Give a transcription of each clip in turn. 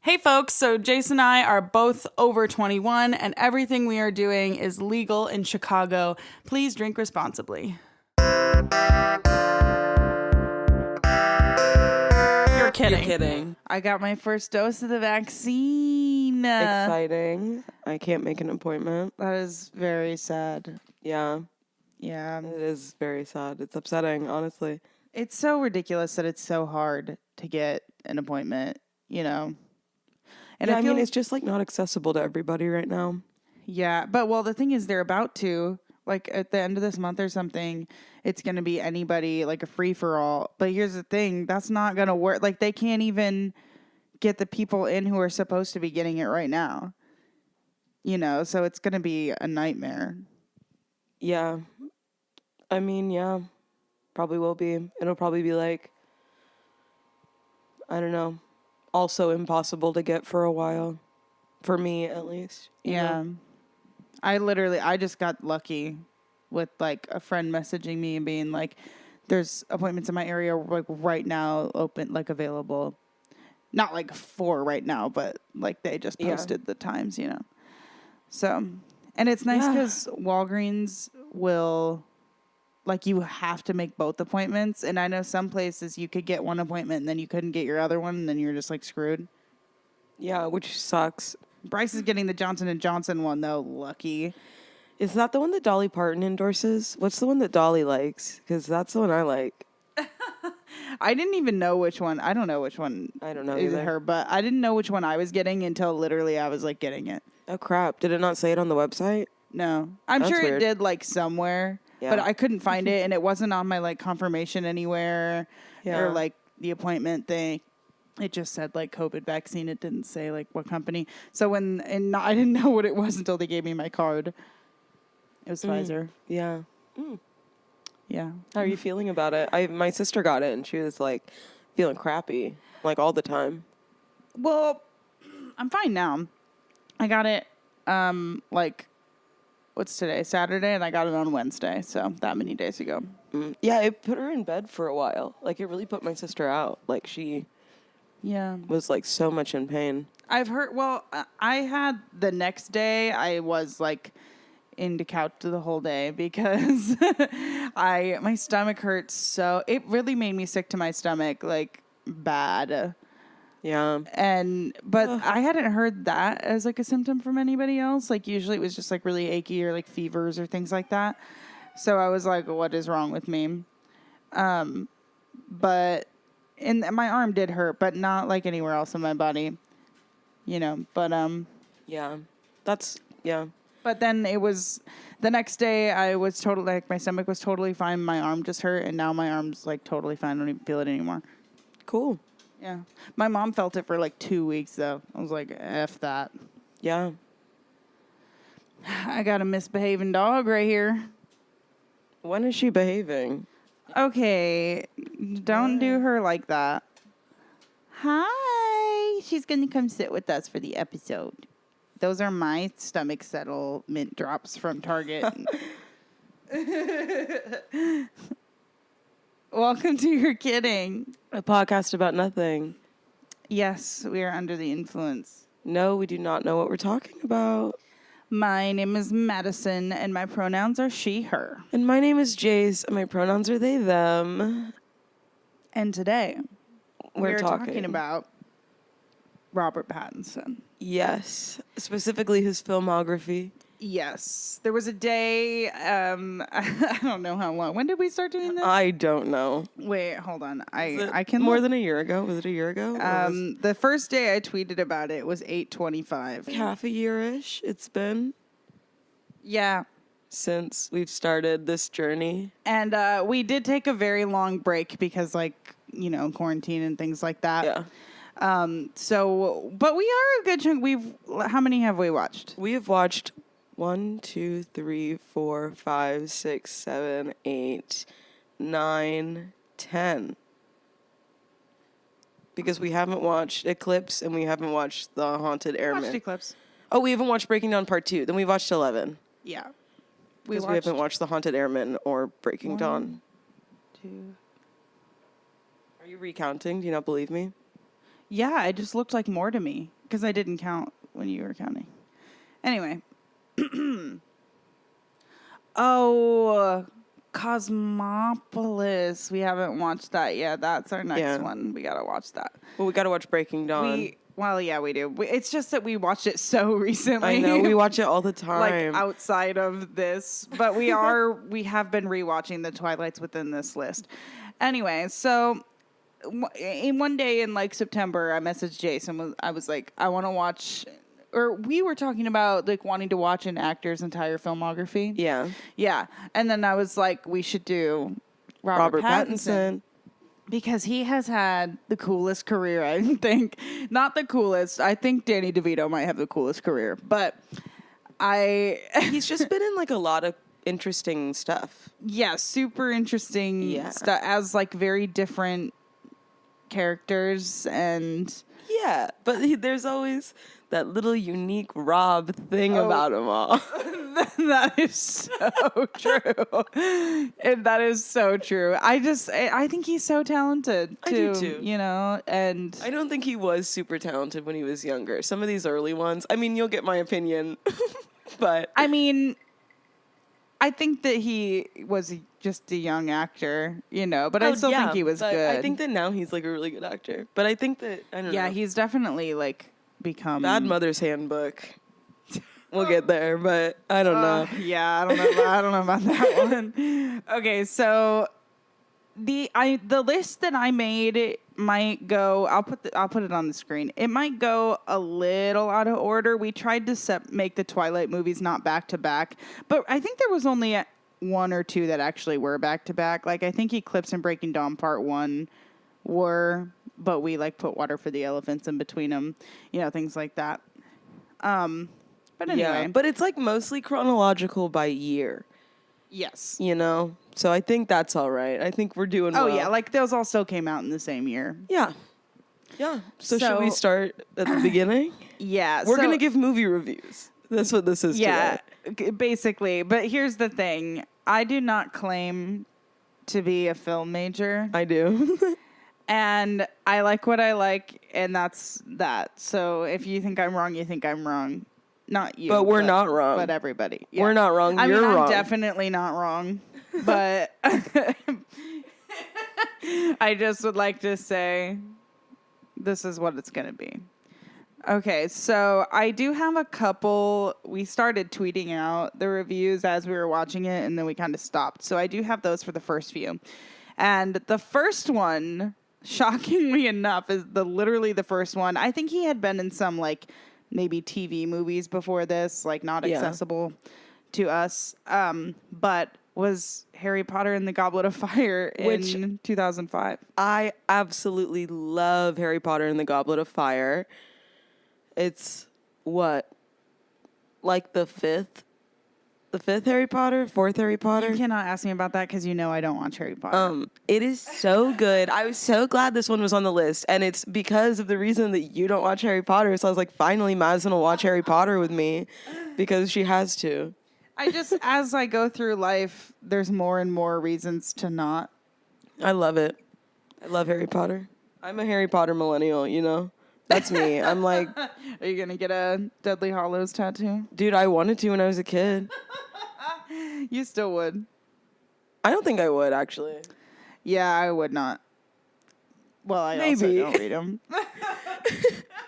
Hey folks, so Jayce and I are both over 21 and everything we are doing is legal in Chicago. Please drink responsibly. You're kidding. You're kidding. I got my first dose of the vaccine. Exciting. I can't make an appointment. That is very sad. Yeah. Yeah. It is very sad. It's upsetting, honestly. It's so ridiculous that it's so hard to get an appointment, you know? And yeah, I mean, it's just like not accessible to everybody right now. Yeah, but well, the thing is they're about to, like at the end of this month or something, it's going to be anybody, like a free-for-all. But here's the thing, that's not going to work. Like they can't even get the people in who are supposed to be getting it right now. You know, so it's going to be a nightmare. Yeah. I mean, yeah, probably will be. It'll probably be like, I don't know, also impossible to get for a while. For me, at least. Yeah. know? I just got lucky with like a friend messaging me and being like, there's appointments in my area like right now open, like available. Not like for right now, but like they just posted the times, you know. So, and it's nice because Walgreens will, like, you have to make both appointments. And I know some places you could get one appointment and then you couldn't get your other one and then you're just like screwed. Yeah, which sucks. Bryce is getting the Johnson & Johnson one though. Lucky. Is that the one that Dolly Parton endorses? What's the one that Dolly likes? Because that's the one I like. I didn't even know which one. I don't know which one. I don't know is either. her, but I didn't know which one I was getting until literally I was like getting it. Oh crap! Did it not say it on the website? No, I'm That's sure weird. it did like somewhere, but I couldn't find it, and it wasn't on my like confirmation anywhere or like the appointment thing. It just said like COVID vaccine. It didn't say like what company. So I didn't know what it was until they gave me my card. It was Pfizer. Yeah. Yeah. How are you feeling about it? My sister got it and she was like feeling crappy like all the time. Well, I'm fine now. I got it like what's today? Saturday, and I got it on Wednesday, so that many days ago. Yeah, it put her in bed for a while. Like it really put my sister out. Like she was like so much in pain. I've heard, well, I had the next day, I was like into couch the whole day because my stomach hurt so, it really made me sick to my stomach, like bad. Yeah. But I hadn't heard that as like a symptom from anybody else. Like usually it was just like really achy or like fevers or things like that. So I was like, what is wrong with me? But my arm did hurt, but not like anywhere else in my body, you know, but, yeah. But then it was the next day I was totally like, my stomach was totally fine. My arm just hurt. And now my arm's like totally fine. I don't even feel it anymore. Cool. Yeah. My mom felt it for like 2 weeks though. I was like, F that. Yeah. I got a misbehaving dog right here. When is she behaving? Okay. Don't do her like that. Hi. She's going to come sit with us for the episode. Those are my stomach settlement drops from Target. Welcome to You're Kidding. A podcast about nothing. Yes, we are under the influence. No, we do not know what we're talking about. My name is Maddison, and my pronouns are she, her. And my name is Jayce, and my pronouns are they, them. And today, we're talking talking about Robert Pattinson. Yes. Specifically his filmography. Yes. There was a day, I don't know how long. When did we start doing this? I don't know. Wait, hold on. I can more than a year ago. Was it a year ago? The first day I tweeted about it was 8/25. Half a year-ish it's been. Yeah. Since we've started this journey. And we did take a very long break because, like, you know, quarantine and things like that. Yeah. But we are a good chunk. How many have we watched? We have watched 1, 2, 3, 4, 5, 6, 7, 8, 9, 10. Because we haven't watched Eclipse and we haven't watched The Haunted Airman. Watched Eclipse. Oh, we haven't watched Breaking Dawn Part 2. Then we watched 11. Yeah. Because we haven't watched The Haunted Airman or Breaking Dawn. 2. Are you recounting? Do you not believe me? Yeah, it just looked like more to me. because I didn't count when you were counting. Anyway. Oh, Cosmopolis. We haven't watched that yet. That's our next one. We gotta watch that. Well, we gotta watch Breaking Dawn. We do. It's just that we watched it so recently. I know, we watch it all the time. Like outside of this, but we have been rewatching the Twilights within this list. Anyway, so in one day in like September, I messaged Jayce and I was like, I want to watch. Or we were talking about like wanting to watch an actor's entire filmography. Yeah. Yeah. And then I was like, we should do Robert Pattinson. Because he has had the coolest career, I think. Not the coolest. I think Danny DeVito might have the coolest career. But he's just been in like a lot of interesting stuff. Yeah, super interesting stuff as like very different characters and... Yeah, but there's always that little unique Rob thing about them all. That is so true. And that is so true. I think he's so talented, too. I do, too. You know, and... I don't think he was super talented when he was younger. Some of these early ones, I mean, you'll get my opinion, but... I mean, I think that he was just a young actor, you know, but I still think he was good. I think that now he's like a really good actor. But I think that, I don't know. Yeah, he's definitely like become... Bad Mother's Handbook. We'll get there, but I don't know. Yeah, I don't know about that one. Okay, so the list that I made might go... I'll put it on the screen. It might go a little out of order. We tried to make the Twilight movies not back to back, but I think there was only one or two that actually were back to back. Like I think Eclipse and Breaking Dawn Part 1 were, but we like put Water for the Elephants in between them, you know, things like that. But anyway, but it's like mostly chronological by year. Yes, you know, so I think that's all right. I think we're doing well. Oh yeah, like those all still came out in the same year. Yeah. So should we start at the beginning? Yeah, we're gonna give movie reviews. That's what this is. Yeah, today. Basically. But here's the thing: I do not claim to be a film major. I do. And I like what I like, and that's that. So if you think I'm wrong, you think I'm wrong. Not you. But we're not wrong. But everybody. Yeah. We're not wrong. You're wrong. I'm definitely not wrong. But I just would like to say this is what it's going to be. Okay, so I do have a couple. We started tweeting out the reviews as we were watching it, and then we kind of stopped. So I do have those for the first few. And the first one, shockingly enough, is literally the first one. I think he had been in some, like, maybe TV movies before this, like, not accessible to us. But was Harry Potter and the Goblet of Fire in 2005. I absolutely love Harry Potter and the Goblet of Fire. It's what? Like the fifth Harry Potter? Fourth Harry Potter? You cannot ask me about that because you know I don't watch Harry Potter. It is so good. I was so glad this one was on the list. And it's because of the reason that you don't watch Harry Potter. So I was like, finally, Maddison will watch Harry Potter with me because she has to. As I go through life, there's more and more reasons to not. I love it. I love Harry Potter. I'm a Harry Potter millennial, you know? That's me. I'm like... Are you going to get a Deathly Hallows tattoo? Dude, I wanted to when I was a kid. You still would. I don't think I would, actually. Yeah, I would not. Well, I also don't read them.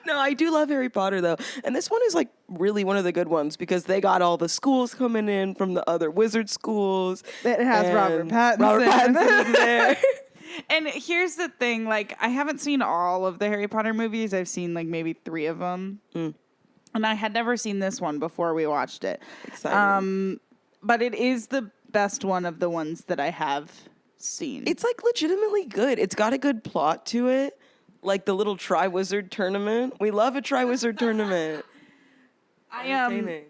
No, I do love Harry Potter, though. And this one is, like, really one of the good ones because they got all the schools coming in from the other wizard schools. It has Robert Pattinson. Robert Pattinson there. And here's the thing, like, I haven't seen all of the Harry Potter movies. I've seen, like, maybe 3 of them. And I had never seen this one before we watched it. Exciting. But it is the best one of the ones that I have seen. It's, like, legitimately good. It's got a good plot to it. Like the little Tri-Wizard tournament. We love a Tri-Wizard tournament. The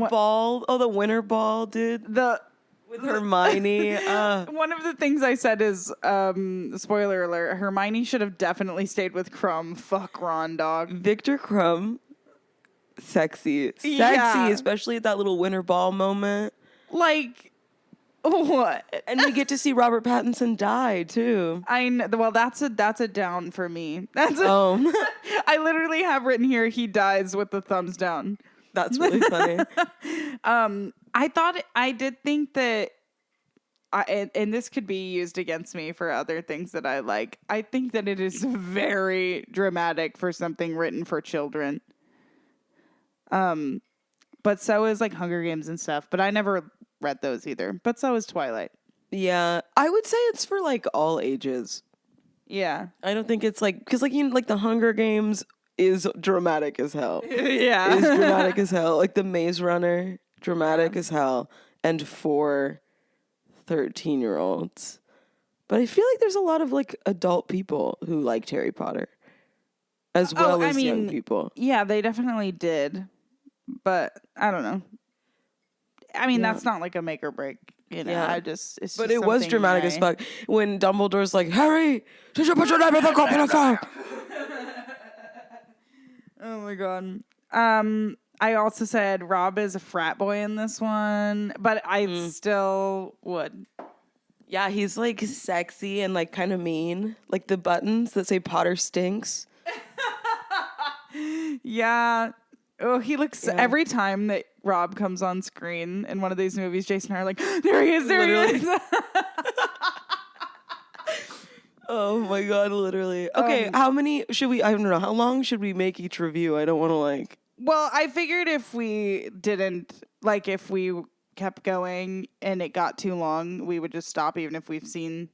ball. Oh, the winter ball, dude. With Hermione. One of the things I said is, spoiler alert, Hermione should have definitely stayed with Crumb. Fuck Ron, dog. Victor Crumb. Sexy, yeah. Especially at that little winter ball moment. Like, What? And we get to see Robert Pattinson die too. I know. Well, that's a down for me. That's I literally have written here he dies with the thumbs down. That's really funny. I did think that and this could be used against me for other things that I like. I think that it is very dramatic for something written for children. But so is like Hunger Games and stuff. But I never read those either. But so is Twilight. Yeah, I would say it's for like all ages. Yeah, I don't think it's like because like like the Hunger Games is dramatic as hell. yeah, Is dramatic as hell. Like the Maze Runner, dramatic as hell, and for 13-year-olds. But I feel like there's a lot of like adult people who liked Harry Potter, as well as young people. Yeah, they definitely did. But I don't know. I mean, that's not like a make or break. You know, Yeah. But it was dramatic as fuck when Dumbledore's like, Harry, did you put your name in the goblet of fire? Oh my god. I also said Rob is a frat boy in this one, but I still would. Yeah, he's like sexy and like kind of mean. Like the buttons that say Potter stinks. Yeah. Oh, he looks every time that Rob comes on screen in one of these movies, Jason and I are like, there he is, there he is. Oh my god, literally. Okay, how many should we? I don't know. How long should we make each review? I don't want to like. Well, I figured if we didn't, like, if we kept going and it got too long, we would just stop, even if we've seen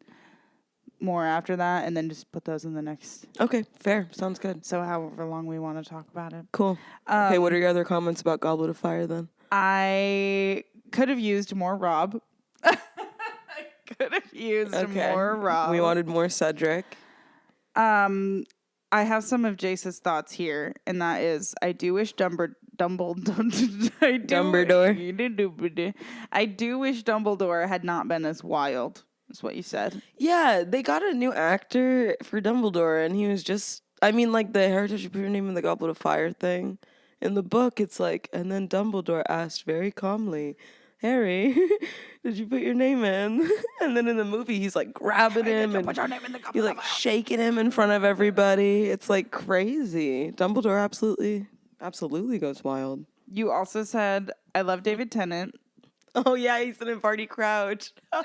more after that, and then just put those in the next. Okay, fair. Sounds good. So however long we want to talk about it. Cool. Okay, what are your other comments about Goblet of Fire then? I could have used more Rob. I could have used more Rob. We wanted more Cedric. I have some of Jayce's thoughts here, and that is, I do wish Dumbledore. I do wish Dumbledore had not been as wild. Is what you said. Yeah, they got a new actor for Dumbledore, and he was just. I mean, like the heritage, you put your name in the Goblet of Fire thing. In the book, it's like, and then Dumbledore asked very calmly, Harry, did you put your name in? And then in the movie, he's like grabbing him and he's like shaking him in front of everybody. It's like crazy. Dumbledore absolutely goes wild. You also said, I love David Tennant. Oh yeah, he's in Barty Crouch. Oh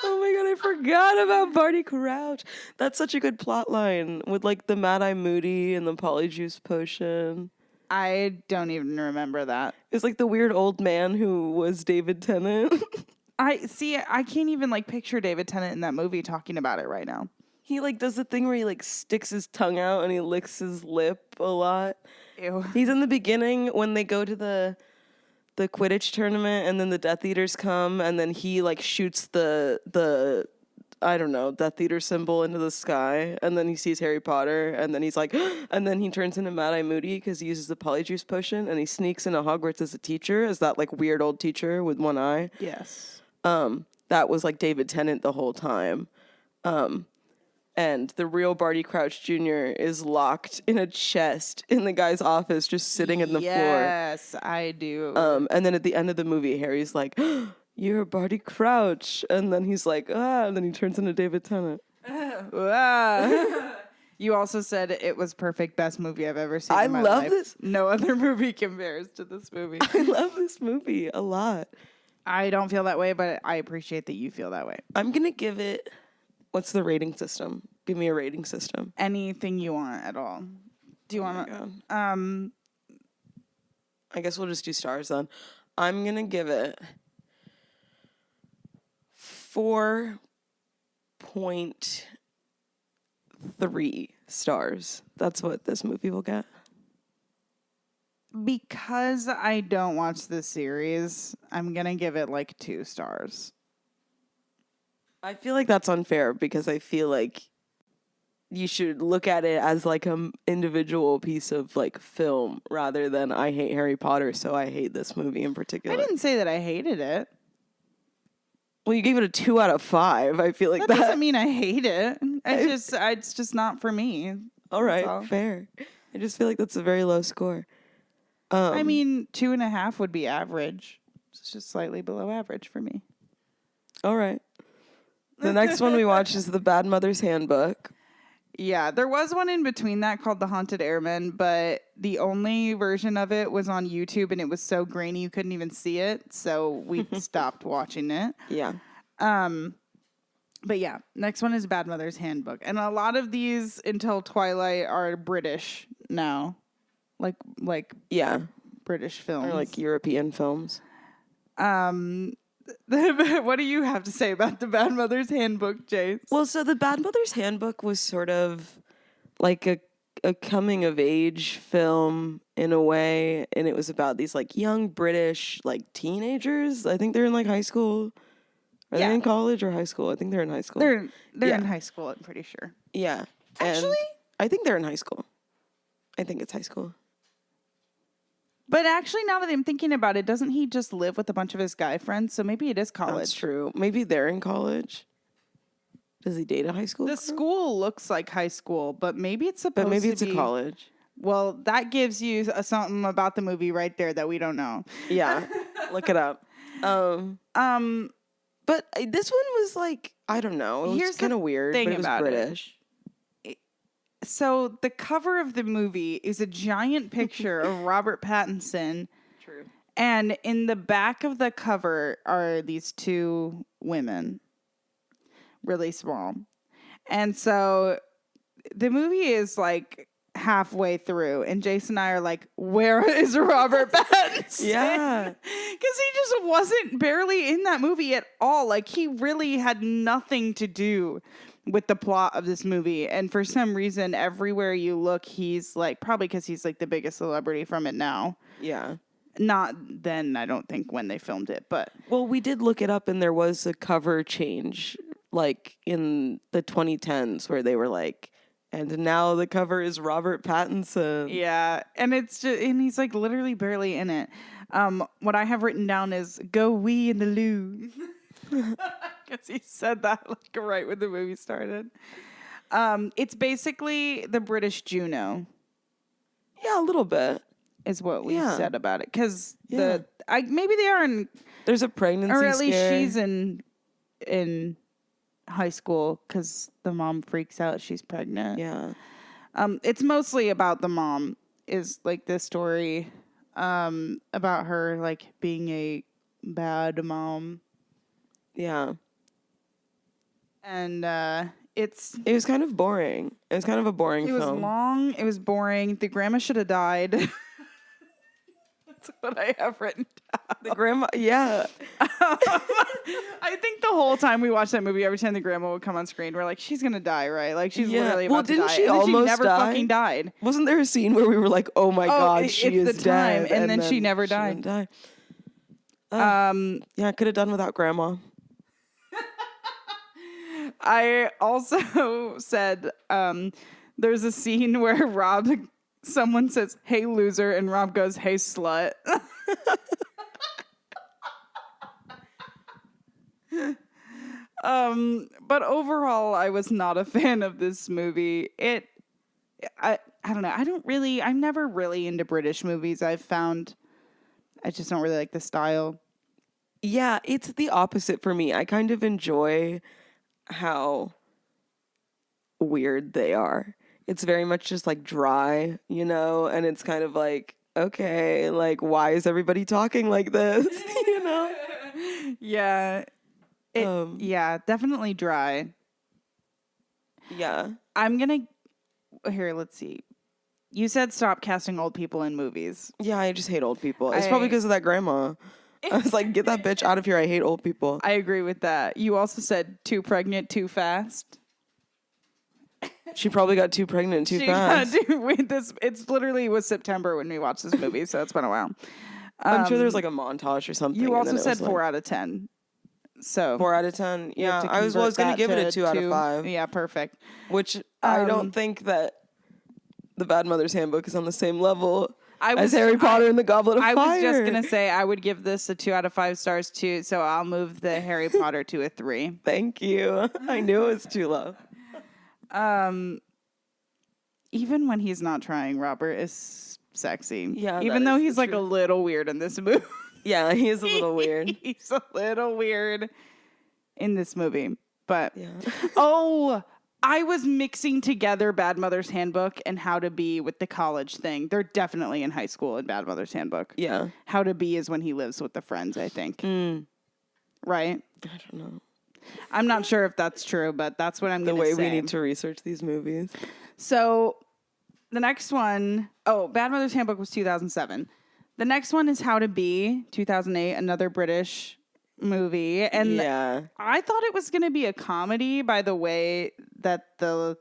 my god, I forgot about Barty Crouch. That's such a good plot line with like the Mad-Eye Moody and the Polyjuice Potion. I don't even remember that. It's like the weird old man who was David Tennant. I can't even like picture David Tennant in that movie talking about it right now. He like does the thing where he like sticks his tongue out and he licks his lip a lot. Ew. He's in the beginning when they go to the Quidditch tournament and then the Death Eaters come and then he like shoots the I don't know, Death Eater symbol into the sky, and then he sees Harry Potter, and then he's like, and then he turns into Mad-Eye Moody because he uses the Polyjuice Potion, and he sneaks into Hogwarts as a teacher, as that like weird old teacher with one eye. Yes. That was like David Tennant the whole time. And the real Barty Crouch Jr. is locked in a chest in the guy's office, just sitting in the floor. Yes, I do. And then at the end of the movie, Harry's like, you're Barty Crouch. And then he's like, and then he turns into David Tennant. You also said it was perfect, best movie I've ever seen in my love life. this. No other movie compares to this movie. I love this movie a lot. I don't feel that way, but I appreciate that you feel that way. I'm going to give it, what's the rating system? Give me a rating system. Anything you want at all. Do you want to? I guess we'll just do stars then. I'm going to give it 4.3 stars. That's what this movie will get. Because I don't watch this series, I'm going to give it like 2 stars. I feel like that's unfair because I feel like you should look at it as like an individual piece of like film rather than I hate Harry Potter, so I hate this movie in particular. I didn't say that I hated it. Well, you gave it a 2 out of 5. I feel like that doesn't mean I hate it. It's just not for me. All right, fair. I just feel like that's a very low score. I mean, 2.5 would be average. It's just slightly below average for me. All right. The next one we watched is The Bad Mother's Handbook. Yeah, there was one in between that called The Haunted Airman, but the only version of it was on YouTube, and it was so grainy you couldn't even see it, so we stopped watching it. Yeah. But yeah, next one is Bad Mother's Handbook. And a lot of these until Twilight are British now. Like Yeah. British films. Or like European films. What do you have to say about the Bad Mother's Handbook, Jayce? Well, so the Bad Mother's Handbook was sort of like a coming of age film in a way, and it was about these like young British like teenagers. I think they're in like high school. Are they in college or high school? I think they're in high school. They're in high school, I'm pretty sure. Yeah. Actually? And I think they're in high school. I think it's high school. But actually, now that I'm thinking about it, doesn't he just live with a bunch of his guy friends? So maybe it is college. That's true. Maybe they're in college. Does he date a high school? The school looks like high school, but maybe it's supposed to be. But maybe it's a college. Well, that gives you something about the movie right there that we don't know. Yeah. Look it up. But this one was like, I don't know. It was kind of weird, but it was British. So the cover of the movie is a giant picture of Robert Pattinson. True. And in the back of the cover are these two women, really small. And so the movie is like halfway through, and Jayce and I are like, where is Robert Pattinson? Yeah. Because he just wasn't barely in that movie at all. Like, he really had nothing to do with the plot of this movie. And for some reason, everywhere you look, he's like, probably because he's like the biggest celebrity from it now. Yeah. Not then, I don't think, when they filmed it, but. Well, we did look it up, and there was a cover change, like in the 2010s, where they were like, and now the cover is Robert Pattinson. Yeah. And it's just, and he's like literally barely in it. What I have written down is go wee in the loo. Because he said that like right when the movie started. It's basically the British Juno. Yeah, a little bit. Is what we said about it. Because maybe they are in. There's a pregnancy or at least scare. she's in high school because the mom freaks out she's pregnant. Yeah. It's mostly about the mom. Is like this story about her like being a bad mom. Yeah. And it was kind of boring. It was kind of a boring film. It was long. It was boring. The grandma should have died. That's what I have written down. The grandma, yeah. I think the whole time we watched that movie, every time the grandma would come on screen, we're like, she's gonna die, right? Like she's literally about to die. Didn't she and then almost she never die? fucking died. Wasn't there a scene where we were like, oh my god, she is the time, dead, and then she never died. Didn't die. Yeah, I could have done without grandma. I also said there's a scene where someone says, hey, loser, and Rob goes, hey, slut. But overall, I was not a fan of this movie. I don't know. I'm never really into British movies. I've found I just don't really like the style. Yeah, it's the opposite for me. I kind of enjoy how weird they are. It's very much just like dry, you know, and it's kind of like, okay, like why is everybody talking like this? You know? Yeah. Yeah, definitely dry. Yeah. Let's see. You said stop casting old people in movies. Yeah, I just hate old people. It's probably because of that grandma. I was like, get that bitch out of here. I hate old people. I agree with that. You also said too pregnant too fast. She probably got too pregnant too fast. It's literally was September when we watched this movie, so it's been a while. I'm sure there's like a montage or something. You also said 4 out of 10. So 4 out of 10. Yeah, I was going to give it a 2 out of 5. Yeah, perfect. Which I don't think that The Bad Mother's Handbook is on the same level as Harry Potter and the Goblet of Fire. I was just going to say I would give this a 2 out of 5 stars too, so I'll move the Harry Potter to a 3. Thank you. I knew it was too low. Even when he's not trying, Robert is sexy. Yeah, even though he's like a little weird in this movie. Yeah, he is a little weird. He's a little weird. in this movie. But, Yeah. oh, I was mixing together Bad Mother's Handbook and How to Be with the college thing. They're definitely in high school in Bad Mother's Handbook. Yeah. How to Be is when he lives with the friends, I think. Right? I don't know. I'm not sure if that's true, but that's what I'm going to say. The way we need to research these movies. So the next one, Bad Mother's Handbook was 2007. The next one is How to Be, 2008, another British movie. And yeah. I thought it was going to be a comedy by the way that the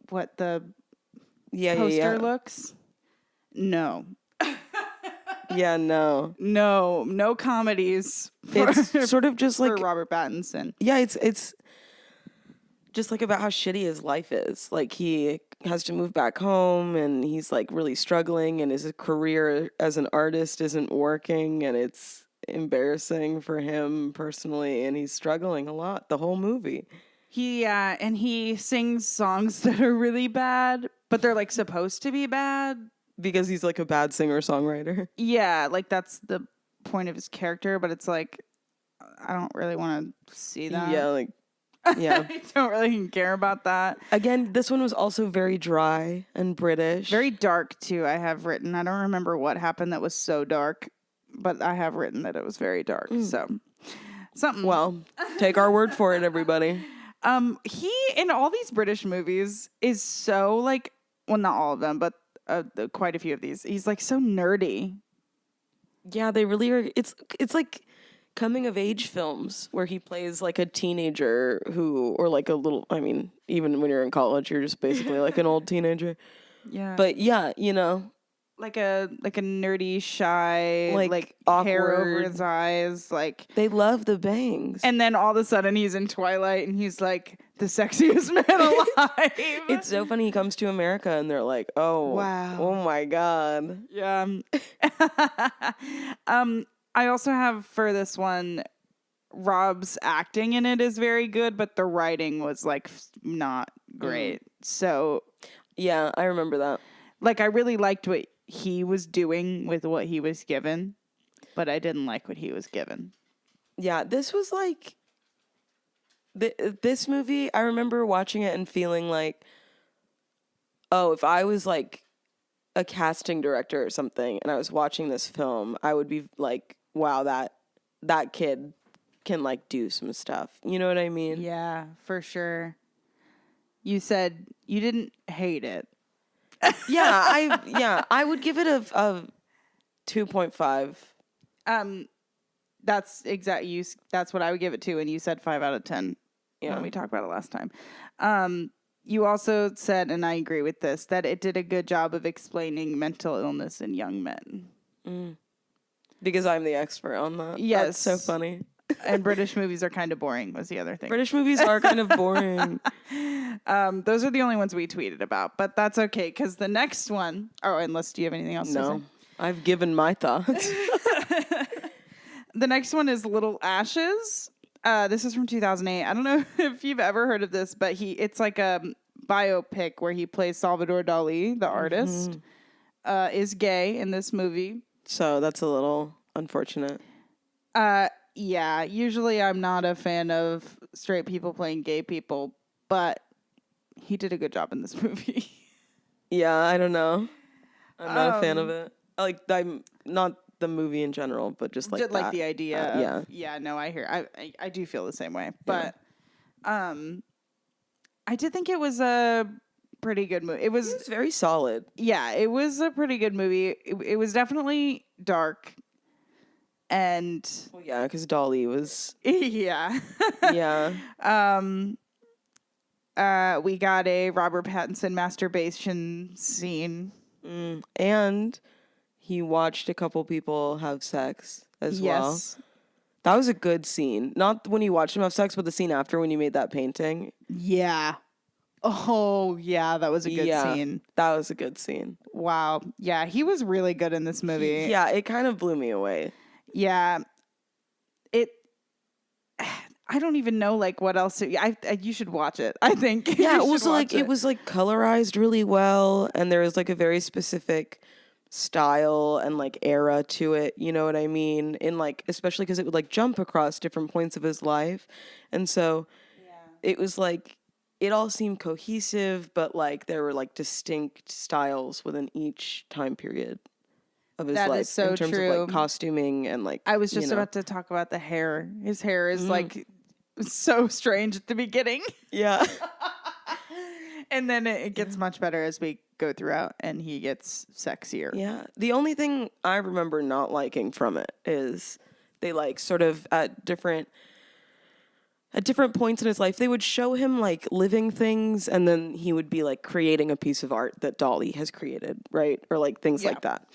poster looks. No. Yeah, no. No comedies. It's sort of just like Robert Pattinson. Yeah, it's just like about how shitty his life is. Like he has to move back home and he's like really struggling and his career as an artist isn't working and it's embarrassing for him personally and he's struggling a lot the whole movie. And he sings songs that are really bad, but they're like supposed to be bad. Because he's like a bad singer-songwriter. Yeah, like that's the point of his character, but it's like, I don't really want to see that. Yeah, yeah. I don't really care about that. Again, this one was also very dry and British. Very dark, too, I have written. I don't remember what happened that was so dark, but I have written that it was very dark, so something. Well, take our word for it, everybody. He, in all these British movies, is so, like, well, not all of them, but quite a few of these. He's like so nerdy. Yeah, they really are. It's like coming of age films where he plays like a teenager or like a little. I mean, even when you're in college, you're just basically like an old teenager. Yeah. But yeah, like a nerdy, shy, like awkward. Hair over his eyes, like they love the bangs. And then all of a sudden he's in Twilight and he's like the sexiest man alive. It's so funny. He comes to America and they're like, "Oh, wow, oh my god." Yeah. I also have for this one, Rob's acting in it is very good, but the writing was like not great. So yeah, I remember that. Like I really liked what he was doing with what he was given, but I didn't like what he was given. Yeah, this was like this movie. I remember watching it and feeling like, oh, if I was like a casting director or something, and I was watching this film, I would be like, wow, that kid can like do some stuff. You know what I mean? Yeah, for sure. You said you didn't hate it. I would give it a 2.5. That's exactly that's what I would give it to, and you said 5 out of 10 when we talked about it last time. You also said, and I agree with this, that it did a good job of explaining mental illness in young men. Because I'm the expert on that. Yes. That's so funny. And British movies are kind of boring was the other thing. British movies are kind of boring. Those are the only ones we tweeted about, but that's okay because the next one. Oh, unless do you have anything else to say? No, I've given my thoughts. The next one is Little Ashes. This is from 2008. I don't know if you've ever heard of this, but it's like a biopic where he plays Salvador Dali, the artist, is gay in this movie. So that's a little unfortunate. Yeah, usually I'm not a fan of straight people playing gay people, but he did a good job in this movie. Yeah, I don't know. I'm not a fan of it. I'm not the movie in general, but just like the idea. I do feel the same way, but I did think it was a pretty good movie. It was very solid. Yeah, it was a pretty good movie. It was definitely dark. And well, yeah, because Dolly was yeah. We got a Robert Pattinson masturbation scene, and he watched a couple people have sex as well. That was a good scene. Not when you watched him have sex, but the scene after when you made that painting. Yeah. Oh, yeah, that was a good scene. That was a good scene. Wow. Yeah, he was really good in this movie. Yeah, it kind of blew me away. Yeah, I don't even know like what else. You should watch it. I think. Yeah, it was like it was like colorized really well, and there was like a very specific style and like era to it, you know what I mean? In like, especially because it would like jump across different points of his life. And so it was like, it all seemed cohesive, but like there were like distinct styles within each time period of his That life is so in terms true. of like costuming and like, I was just about to talk about the hair. His hair is like so strange at the beginning. Yeah. And then it gets much better as we go throughout and he gets sexier. Yeah. The only thing I remember not liking from it is they like sort of at different points in his life, they would show him like living things and then he would be like creating a piece of art that Dolly has created, right? Or like things like that.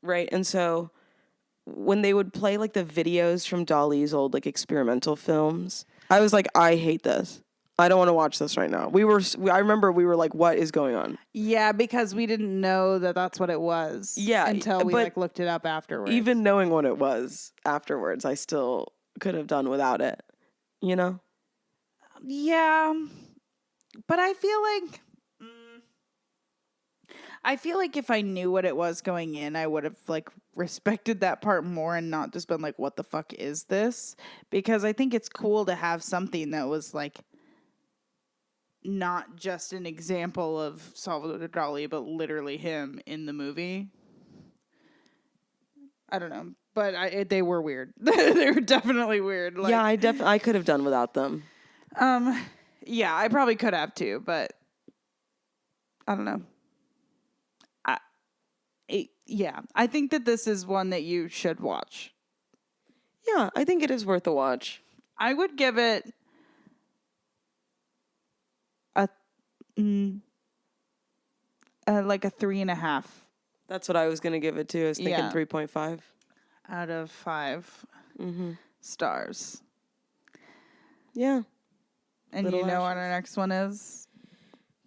Right. And so when they would play like the videos from Dolly's old like experimental films, I was like, I hate this. I don't want to watch this right now. I remember we were like, what is going on? Yeah, because we didn't know that that's what it was. Yeah. Until we like looked it up afterwards. Even knowing what it was afterwards, I still could have done without it, you know? Yeah. But I feel like if I knew what it was going in, I would have like respected that part more and not just been like, what the fuck is this? Because I think it's cool to have something that was like not just an example of Salvador Dali, but literally him in the movie. I don't know, but they were weird. They were definitely weird. Like, yeah, I could have done without them. Yeah, I probably could have too, but I don't know. Yeah, I think that this is one that you should watch. Yeah, I think it is worth a watch. I would give it like a 3.5. That's what I was gonna give it to. I was thinking 3.5 out of 5 stars. Yeah, and Little you know Ashes. what our next one is?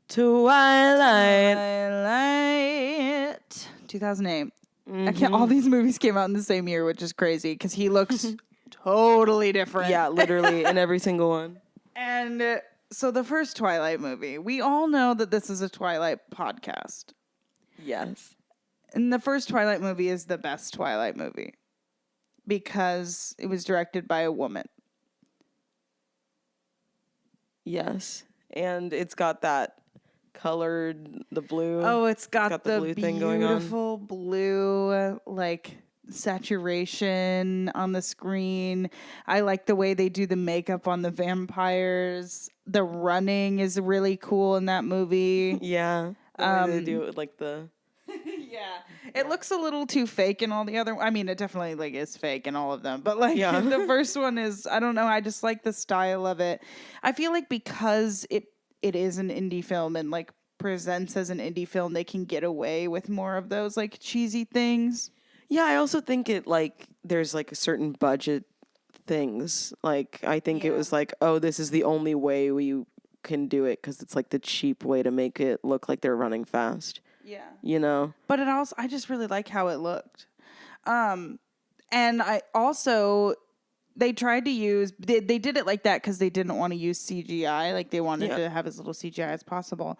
Twilight. 2008. I can't. All these movies came out in the same year, which is crazy because he looks totally different. Yeah, literally in every single one. And so the first Twilight movie, we all know that this is a Twilight podcast. Yes. And the first Twilight movie is the best Twilight movie because it was directed by a woman. Yes. And it's got that colored, the blue. Oh, it's got the blue thing going on. beautiful blue, like, saturation on the screen. I like the way they do the makeup on the vampires. The running is really cool in that movie. Yeah. The way they do it with, like, the... Yeah. It looks a little too fake in all the other... I mean, it definitely, like, is fake in all of them. But, like, the first one is... I don't know. I just like the style of it. I feel like because it is an indie film and, like, presents as an indie film, they can get away with more of those, like, cheesy things. Yeah, I also think it, like, there's, like, a certain budget things. Like, I think it was like, oh, this is the only way we can do it because it's, like, the cheap way to make it look like they're running fast. Yeah. You know? But I just really like how it looked. And I also, they tried to use, they did it like that because they didn't want to use CGI. Like, they wanted to have as little CGI as possible.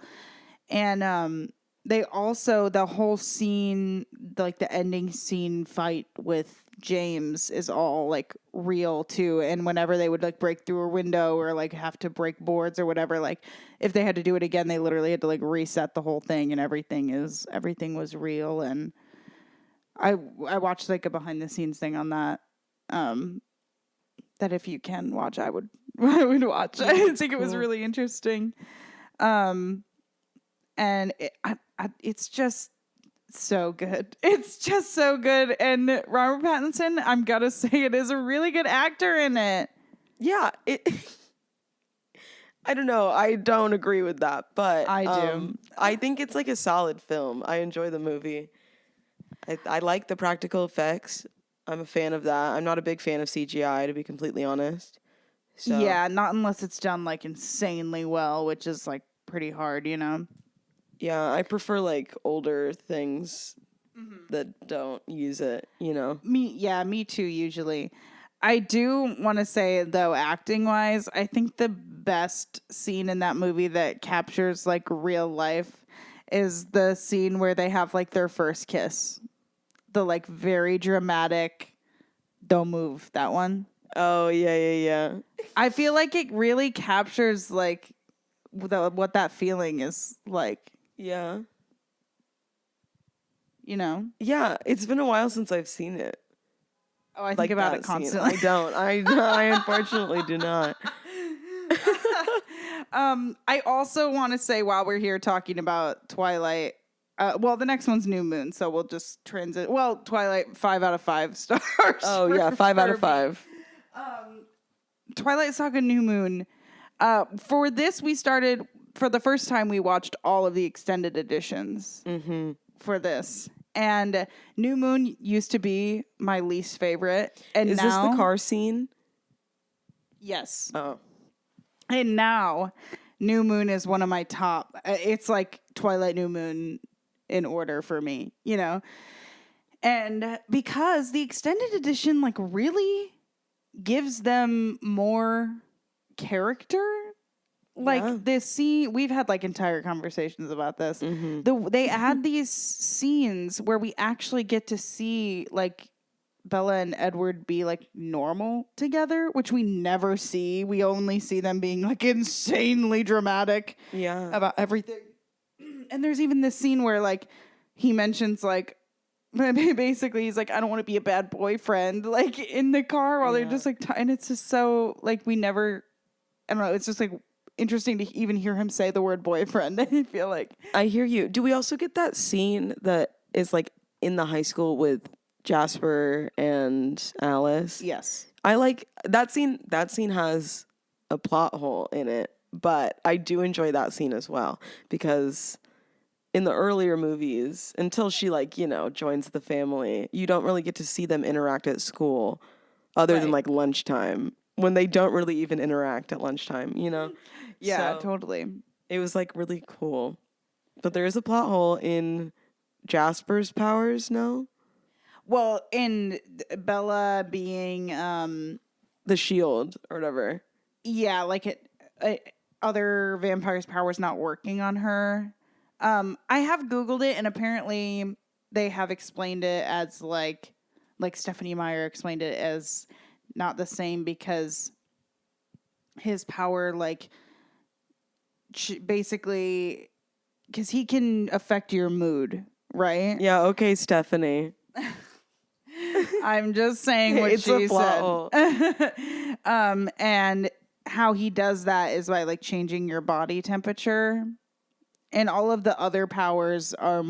And they also, the whole scene, like the ending scene fight with James is all like real too. And whenever they would like break through a window or like have to break boards or whatever, like if they had to do it again, they literally had to like reset the whole thing and everything was real. And I watched like a behind the scenes thing on that. That if you can watch, I would watch. Yeah, I think cool. It was really interesting. And it's just so good. It's just so good. And Robert Pattinson, I'm gonna say it is a really good actor in it. Yeah. I don't know. I don't agree with that, but I do. I think it's like a solid film. I enjoy the movie. I like the practical effects. I'm a fan of that. I'm not a big fan of CGI, to be completely honest. So. Yeah, not unless it's done like insanely well, which is like pretty hard, you know? Yeah, I prefer like older things that don't use it, you know? Me too, usually. I do want to say, though, acting-wise, I think the best scene in that movie that captures like real life is the scene where they have like their first kiss. The like very dramatic, don't move, that one. Oh, yeah. I feel like it really captures like what that feeling is like, Yeah. you know? Yeah, it's been a while since I've seen it. Oh, I think about it constantly. I don't. I unfortunately do not. I also want to say while we're here talking about Twilight, well, the next one's New Moon, so we'll just transit. Well, Twilight, 5 out of 5 stars. Oh, yeah, 5 out of 5. Twilight Saga New Moon. For this, we started, for the first time, we watched all of the extended editions for this. And New Moon used to be my least favorite. And Is now, this the car scene? Yes. Oh. And now, New Moon is one of my top. It's like Twilight, New Moon in order for me, you know? And because the extended edition, like, really gives them more character. Like, this scene, we've had, like, entire conversations about this. They add these scenes where we actually get to see, like, Bella and Edward be, like, normal together, which we never see. We only see them being, like, insanely dramatic about everything. And there's even this scene where, like, he mentions, like, basically he's like, I don't want to be a bad boyfriend, like, in the car while they're just, like, and it's just so, like, we never, I don't know, it's just, like, interesting to even hear him say the word boyfriend. I feel like. I hear you. Do we also get that scene that is, like, in the high school with Jasper and Alice? Yes. I like that scene. That scene has a plot hole in it, but I do enjoy that scene as well because in the earlier movies, until she, like, you know, joins the family, you don't really get to see them interact at school other than, like, lunchtime, when they don't really even interact at lunchtime, you know? Yeah, So totally. it was, like, really cool. But there is a plot hole in Jasper's powers, no? Well, in Bella being, The shield or whatever. yeah, like other vampires' powers not working on her. I have Googled it, and apparently they have explained it as like Stephanie Meyer explained it as not the same because his power, like, basically, because he can affect your mood, right? Yeah, okay, Stephanie. I'm just saying what It's she a plot said. And how he does that is by, like, changing your body temperature. And all of the other powers are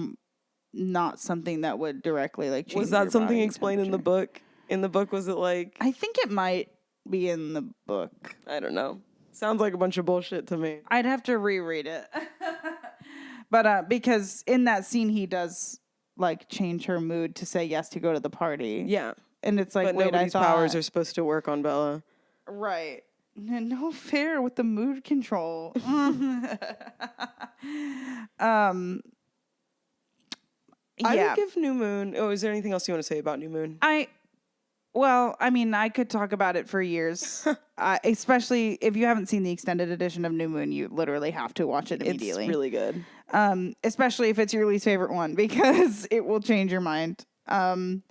not something that would directly, like, change Was that your something body explained in the book? In the book, was it like... I think it might be in the book. I don't know. Sounds like a bunch of bullshit to me. I'd have to reread it. But because in that scene, he does, like, change her mood to say yes to go to the party. Yeah. And it's like, but wait, nobody's I thought... powers are supposed to work on Bella. Right. No fair with the mood control. I would give New Moon... Oh, is there anything else you want to say about New Moon? Well, I mean, I could talk about it for years. Especially if you haven't seen the extended edition of New Moon, you literally have to watch it immediately. It's really good. Especially if it's your least favorite one, because it will change your mind. And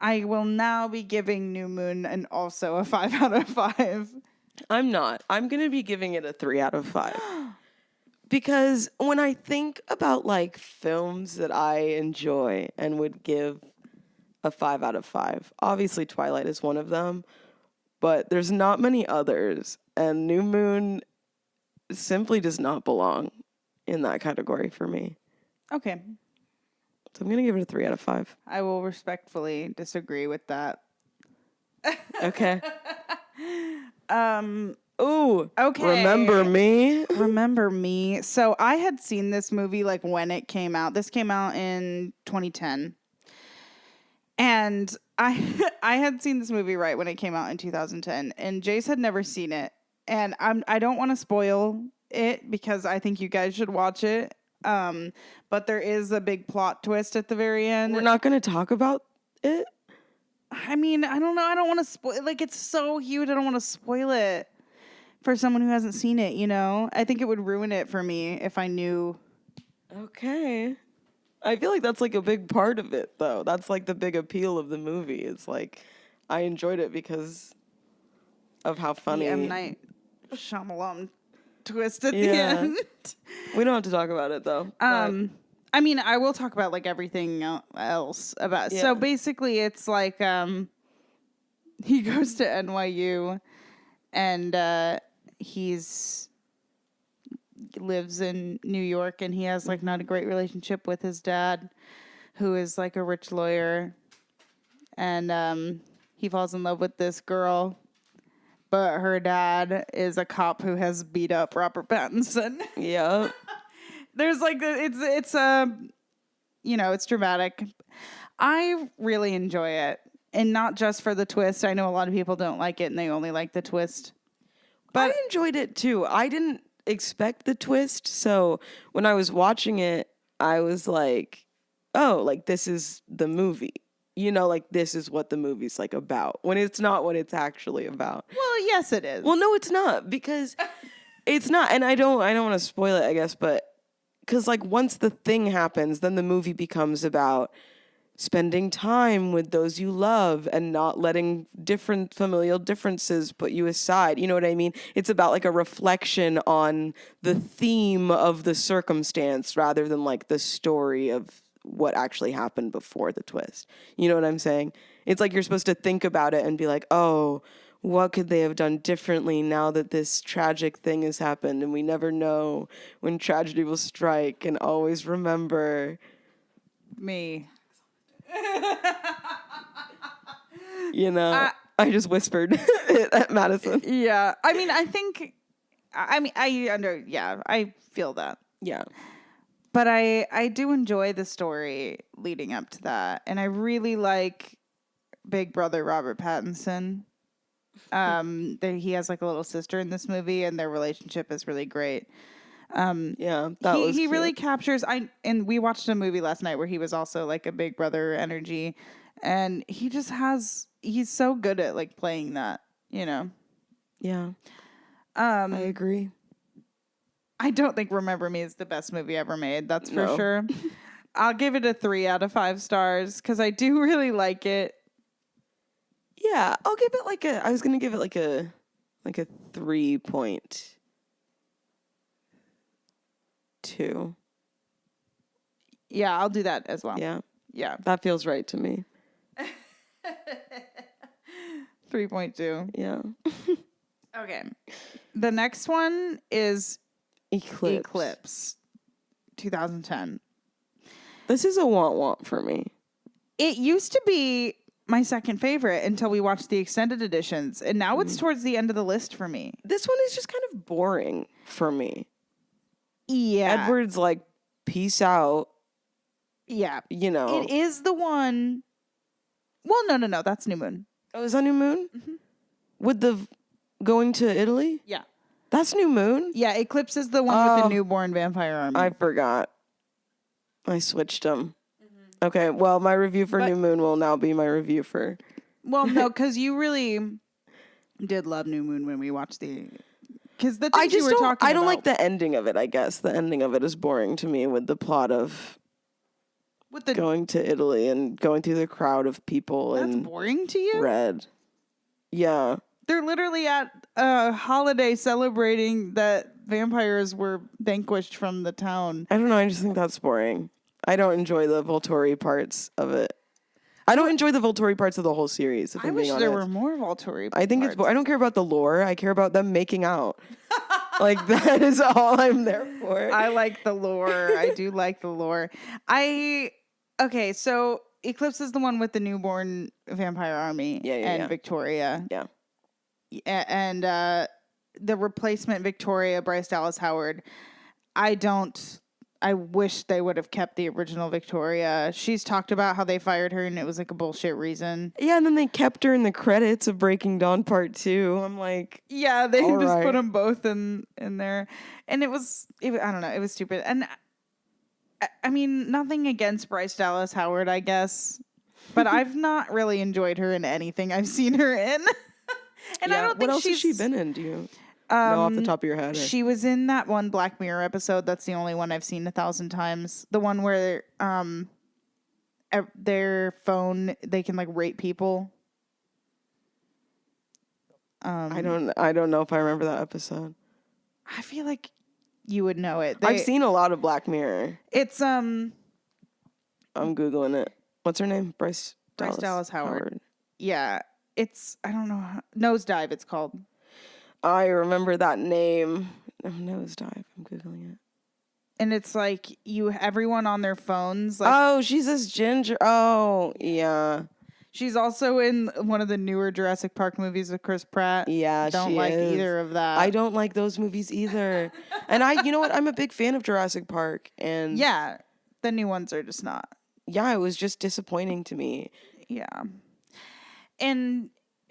I will now be giving New Moon also a 5 out of 5. I'm not. I'm going to be giving it a 3 out of 5. Because when I think about, like, films that I enjoy and would give a 5 out of 5, obviously Twilight is one of them, but there's not many others, and New Moon simply does not belong in that category for me. Okay. So I'm going to give it a 3 out of 5. I will respectfully disagree with that. Okay. Ooh. Okay. Remember Me? Remember Me. So I had seen this movie, like, when it came out. This came out in 2010. And I had seen this movie right when it came out in 2010. And Jayce had never seen it. And I don't want to spoil it because I think you guys should watch it. But there is a big plot twist at the very end. We're not going to talk about it? I mean, I don't know. I don't want to spoil. Like, it's so huge. I don't want to spoil it for someone who hasn't seen it, you know? I think it would ruin it for me if I knew Okay. I feel like that's like a big part of it, though. That's like the big appeal of the movie. It's like I enjoyed it because of how funny. The M. Night Shyamalan twist at the Yeah. end. We don't have to talk about it though. I mean, I will talk about like everything else about. Yeah. So basically, it's like he goes to NYU, and he's lives in New York, and he has like not a great relationship with his dad, who is like a rich lawyer, and he falls in love with this girl, but her dad is a cop who has beat up Robert Pattinson. Yeah. There's like it's you know, it's dramatic. I really enjoy it, and not just for the twist. I know a lot of people don't like it and they only like the twist. But I enjoyed it too. I didn't expect the twist, so when I was watching it, I was like, "Oh, like this is the movie." You know, like this is what the movie's like about. When it's not what it's actually about. Well, yes, it is. Well, no, it's not, because it's not, and I don't want to spoil it, I guess, but because like once the thing happens, then the movie becomes about spending time with those you love and not letting different familial differences put you aside. You know what I mean? It's about like a reflection on the theme of the circumstance rather than like the story of what actually happened before the twist. You know what I'm saying? It's like you're supposed to think about it and be like, oh, what could they have done differently now that this tragic thing has happened? And we never know when tragedy will strike, and always remember me. You know, I just whispered at Maddison. Yeah. I mean, I feel that. Yeah. But I do enjoy the story leading up to that. And I really like Big Brother Robert Pattinson. He has like a little sister in this movie, and their relationship is really great. Yeah, he really captures. And we watched a movie last night where he was also like a Big Brother energy, and he's so good at like playing that, you know. Yeah. I agree. I don't think Remember Me is the best movie ever made. That's for sure. I'll give it a 3 out of 5 stars because I do really like it. Yeah, I'll give it I was gonna give it like a 3.2. Yeah, I'll do that as well. Yeah. Yeah. That feels right to me. 3.2. Yeah. Okay. The next one is Eclipse 2010. This is a want for me. It used to be my second favorite until we watched the extended editions, and now it's towards the end of the list for me. This one is just kind of boring for me. Yeah. Edward's like, peace out. Yeah. You know. It is the one. Well, no. That's New Moon. Oh, is that New Moon? Mm-hmm. With the going to Italy? Yeah. That's New Moon? Yeah, Eclipse is the one with the newborn vampire army. I forgot. I switched them. Mm-hmm. Okay, well, my review for New Moon will now be my review for... Well, no, because you really did love New Moon when we watched the... Because the things you were talking about... I don't like the ending of it, I guess. The ending of it is boring to me with the plot of going to Italy and going through the crowd of people. That's boring to you? Red. Yeah. They're literally at a holiday celebrating that vampires were vanquished from the town. I don't know. I just think that's boring. I don't enjoy the Volturi parts of it. I don't enjoy the Volturi parts of the whole series. I wish there were more Volturi parts. I think it's. I don't care about the lore. I care about them making out. Like, that is all I'm there for. I like the lore. I do like the lore. Okay, so Eclipse is the one with the newborn vampire army and Victoria. Yeah. And the replacement Victoria, Bryce Dallas Howard, I wish they would have kept the original Victoria. She's talked about how they fired her and it was like a bullshit reason. Yeah, and then they kept her in the credits of Breaking Dawn Part 2. I'm like... Yeah, they just put them both in there. And I don't know, it was stupid. And I mean, nothing against Bryce Dallas Howard, I guess. But I've not really enjoyed her in anything I've seen her in. And I don't think what else has she been in? Do you? know off the top of your head? Or? She was in that one Black Mirror episode. That's the only one I've seen 1,000 times. The one where their phone, they can like rate people. I don't know if I remember that episode. I feel like you would know it. I've seen a lot of Black Mirror. It's I'm Googling it. What's her name? Bryce Dallas Howard. Yeah. It's, I don't know. Nosedive, it's called. I remember that name. Oh, Nosedive. I'm Googling it. And it's like everyone on their phones. Like, oh, she's this ginger. Oh, yeah. She's also in one of the newer Jurassic Park movies with Chris Pratt. Yeah, don't like either of that. I don't like those movies either. And you know what? I'm a big fan of Jurassic Park. And yeah, the new ones are just not. Yeah, it was just disappointing to me. Yeah.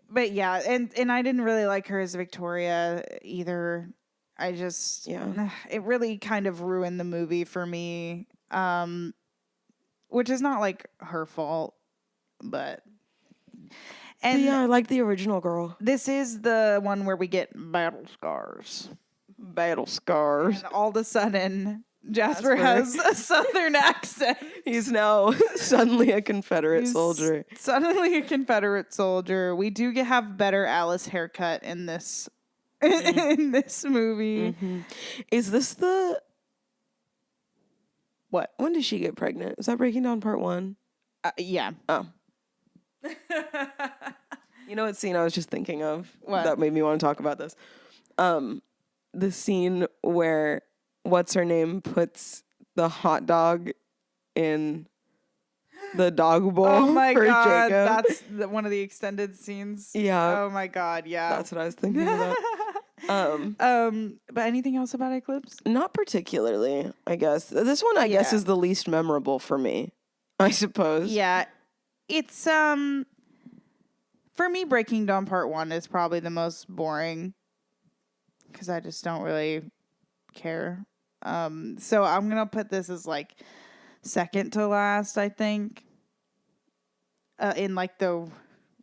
But yeah, and I didn't really like her as Victoria either. I just, it really kind of ruined the movie for me, which is not like her fault, but. And yeah, I like the original girl. This is the one where we get battle scars. Battle scars. And all of a sudden, Jasper has a southern accent. He's now suddenly a Confederate soldier. Suddenly a Confederate soldier. We do have better Alice haircut in this in this movie. Mm-hmm. Is this the what? When did she get pregnant? Is that Breaking Dawn Part 1? Yeah. Oh. You know what scene I was just thinking of that made me want to talk about this? The scene where what's her name puts the hot dog in the dog bowl. Oh my for god, Jacob. that's one of the extended scenes. Yeah. Oh my god, yeah. That's what I was thinking about. But anything else about Eclipse? Not particularly, I guess. This one I guess is the least memorable for me, I suppose. Yeah. It's for me, Breaking Dawn Part 1 is probably the most boring because I just don't really care. So I'm gonna put this as like second to last, I think, in like the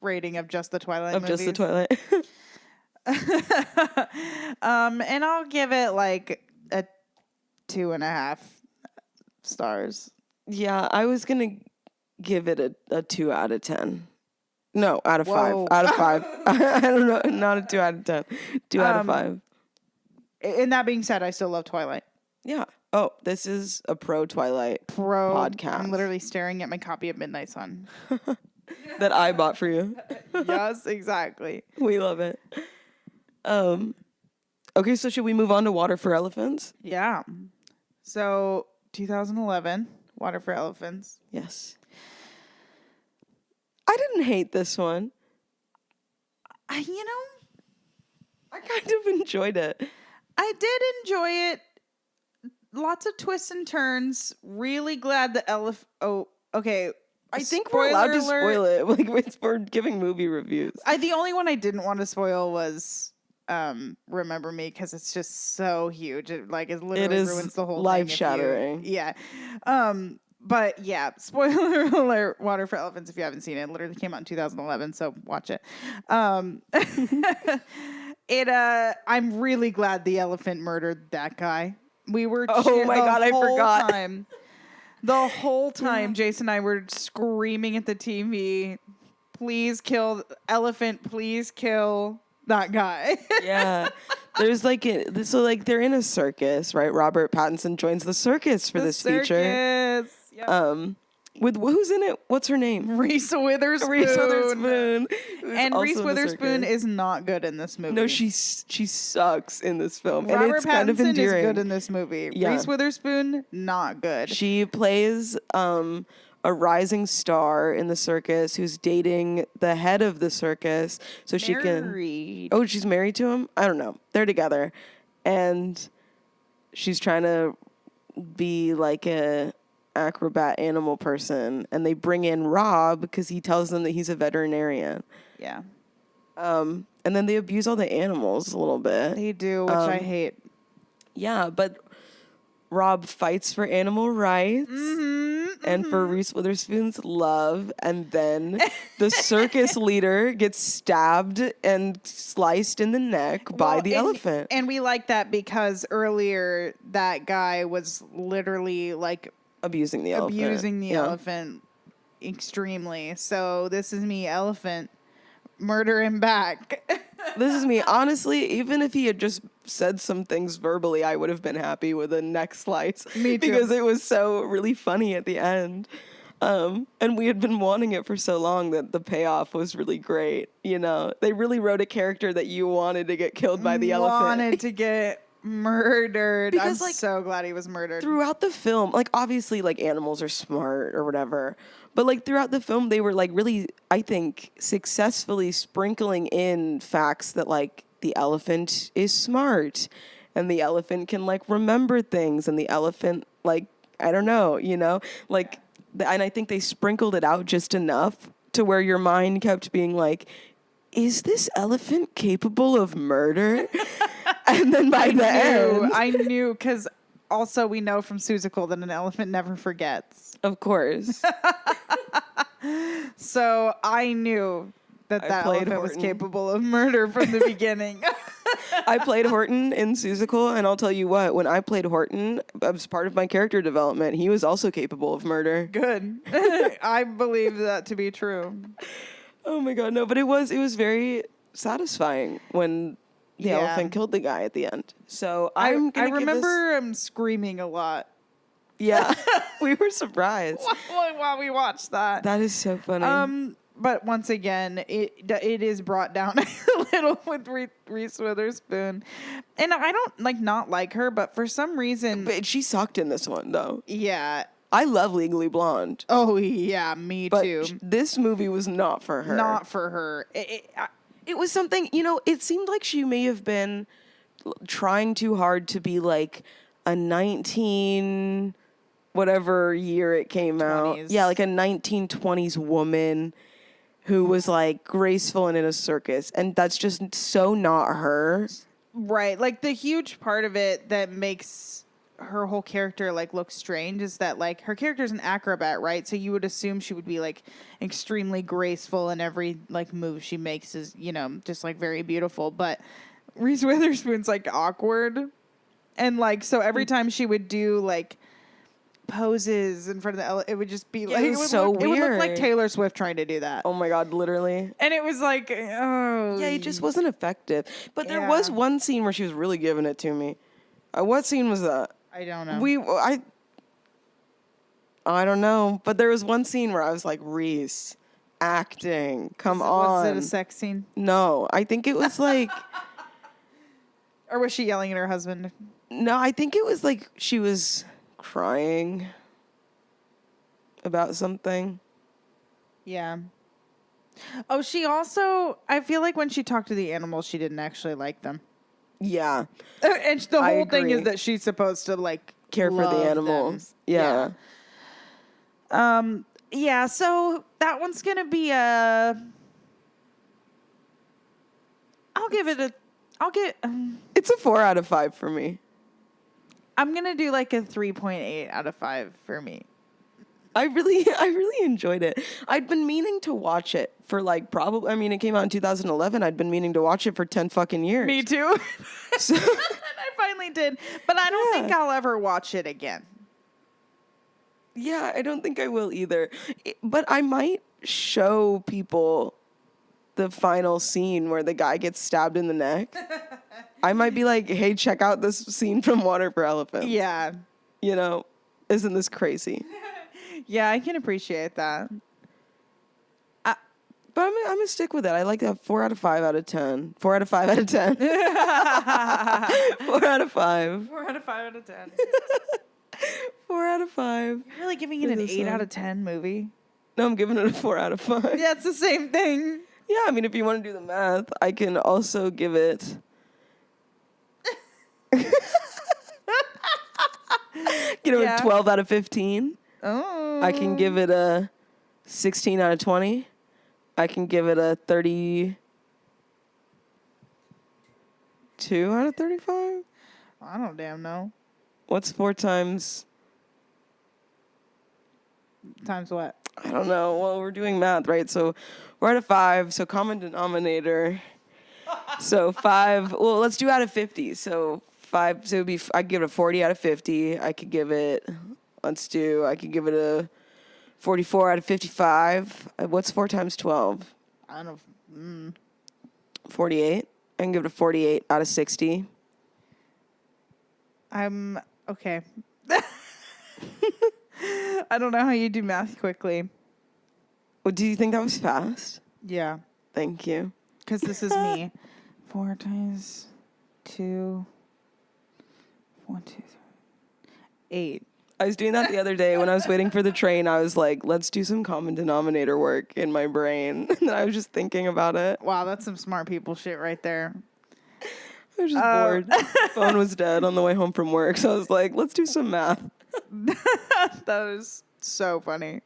rating of just the Twilight movies. Just the Twilight. And I'll give it like a 2.5 stars. Yeah, I was gonna give it a 2 out of 10. No, out of Whoa. 5. Out of 5. I don't know, not a 2 out of 10. 2 out of 5. And that being said, I still love Twilight. Yeah. Oh, this is a pro Twilight podcast. I'm literally staring at my copy of Midnight Sun. That I bought for you. Yes, exactly. We love it. Okay, so should we move on to Water for Elephants? Yeah. So 2011, Water for Elephants. Yes. I didn't hate this one. I kind of enjoyed it. I did enjoy it. Lots of twists and turns. Really glad the elephant. Oh, okay. I think we're allowed to spoil it. Like we're giving movie reviews. The only one I didn't want to spoil was Remember Me because it's just so huge. It literally ruins the whole life thing. Shattering. Yeah. But yeah, spoiler alert, Water for Elephants if you haven't seen it. It literally came out in 2011, so watch it. I'm really glad the elephant murdered that guy. We were oh my god, I forgot. The whole time Jayce and I were screaming at the TV, please kill elephant, please kill that guy. Yeah. There's they're in a circus, right? Robert Pattinson joins the circus for this feature. Yep. With who's in it? What's her name? Reese Witherspoon. And Reese Witherspoon is not good in this movie. No, she sucks in this film. Robert and it's Pattinson kind of endearing. is good in this movie. Yeah. Reese Witherspoon, not good. She plays a rising star in the circus who's dating the head of the circus so she can. Oh, she's married to him? I don't know. They're together. And she's trying to be like a acrobat animal person, and they bring in Rob because he tells them that he's a veterinarian. Yeah. And then they abuse all the animals a little bit. They do, which I hate. Yeah, but Rob fights for animal rights. Mm-hmm. and for Reese Witherspoon's love. And then the circus leader gets stabbed and sliced in the neck by the elephant. And we like that because earlier that guy was literally like abusing the elephant extremely. So this is me, elephant, murder him back. This is me. Honestly, even if he had just said some things verbally, I would have been happy with a neck slice. Me too. Because it was so really funny at the end. And we had been wanting it for so long that the payoff was really great. You know, they really wrote a character that you wanted to get killed by the elephant. Wanted to get murdered. Because, I'm so glad he was murdered. Throughout the film, like, obviously, like, animals are smart or whatever. But, like, throughout the film, they were, like, really, I think, successfully sprinkling in facts that, like, the elephant is smart. And the elephant can, like, remember things. And the elephant, like, I don't know, you know? Like, and I think they sprinkled it out just enough to where your mind kept being like, is this elephant capable of murder? And then by the end... I knew, because also we know from Seussical that an elephant never forgets. Of course. So I knew that elephant was capable of murder from the beginning. I played Horton in Seussical, and I'll tell you what, when I played Horton, as part of my character development, he was also capable of murder. Good. I believe that to be true. Oh my God, no, but it was very satisfying when the elephant killed the guy at the end. So I remember him screaming a lot. Yeah, we were surprised while we watched that. That is so funny. But once again, it is brought down a little with Reese Witherspoon, and I don't not like her, but for some reason, but she sucked in this one though. Yeah, I love Legally Blonde. Oh yeah, me too. This movie was not for her. Not for her. It was something, you know. It seemed like she may have been trying too hard to be like a 19 whatever year it came 20s. out. Yeah, like a 1920s woman who was like graceful and in a circus, and that's just so not her. Right. Like the huge part of it that makes her whole character like look strange is that like her character's an acrobat, right? So you would assume she would be like extremely graceful and every like move she makes is, you know, just like very beautiful. But Reese Witherspoon's like awkward. And like so every time she would do like poses in front of the it would just be like it was so weird. It would look like Taylor Swift trying to do that. Oh my God, literally. And it was like, oh yeah, it just wasn't effective. But there was one scene where she was really giving it to me. What scene was that? I don't know. I don't know, but there was one scene where I was like, Reese, acting, come on. Was it a sex scene? No, I think it was like, or was she yelling at her husband? No, I think it was like she was crying about something. Yeah. Oh, she also, I feel like when she talked to the animals, she didn't actually like them. Yeah. And the whole thing is that she's supposed to like care for the animals. Yeah. Yeah, so that one's going to be I'll give it it's a 4 out of 5 for me. I'm going to do like a 3.8 out of 5 for me. I really enjoyed it. I'd been meaning to watch it for like probably, I mean, it came out in 2011. I'd been meaning to watch it for 10 fucking years. Me too. So. I finally did. But I don't think I'll ever watch it again. Yeah, I don't think I will either. But I might show people the final scene where the guy gets stabbed in the neck. I might be like, hey, check out this scene from Water for Elephants. Yeah. You know, isn't this crazy? Yeah, I can appreciate that. But I'm going to stick with it. I like that 4 out of 5 out of 10. 4 out of 5 out of 10. 4 out of 5. 4 out of 5 out of 10. 4 out of 5. You're really giving it an 8 out of 10 movie? No, I'm giving it a 4 out of 5. Yeah, it's the same thing. Yeah, I mean, if you want to do the math, I can also give it... a 12 out of 15. Oh. I can give it a 16 out of 20. I can give it a 32 out of 35. I don't damn know. What's 4 times times what? I don't know. Well, we're doing math, right? So we're at a 5. So common denominator. So 5. Well, let's do out of 50. So 5. So it'd be. I'd give it a 40 out of 50. I could give it. I could give it a 44 out of 55. What's 4 times 12? I don't know. 48. I can give it a 48 out of 60. I'm okay. I don't know how you do math quickly. Well, do you think that was fast? Yeah. Thank you. Because this is me. 4 times 2. 1, 2, 3. 8. I was doing that the other day when I was waiting for the train. I was like, let's do some common denominator work in my brain. And I was just thinking about it. Wow, that's some smart people shit right there. I was just bored. Phone was dead on the way home from work. So I was like, let's do some math. That was so funny.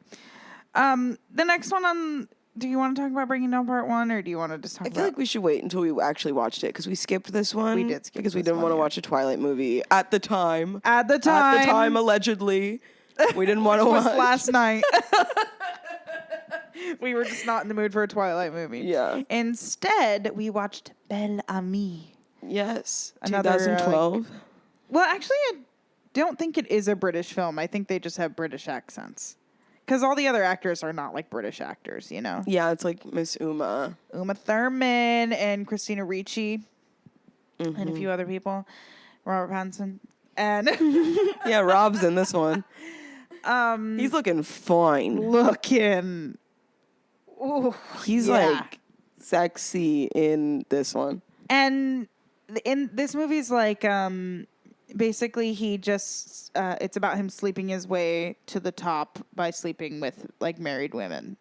The next one on... Do you want to talk about Breaking Down Part 1, or do you want to just talk about... I feel like we should wait until we actually watched it, because we skipped this one. We did skip because we this didn't one, want to yeah. watch a Twilight movie at the time. At the time, allegedly. We didn't want to was watch. last night. We were just not in the mood for a Twilight movie. Yeah. Instead, we watched Belle Amie. Yes. Another, 2012. Well, actually, I don't think it is a British film. I think they just have British accents. Because all the other actors are not like British actors, you know? Yeah, it's like Miss Uma. Uma Thurman and Christina Ricci and a few other people. Robert Pattinson. And Yeah, Rob's in this one. He's looking fine. Ooh, He's yeah. like sexy in this one. And in this movie's like basically he just it's about him sleeping his way to the top by sleeping with like married women.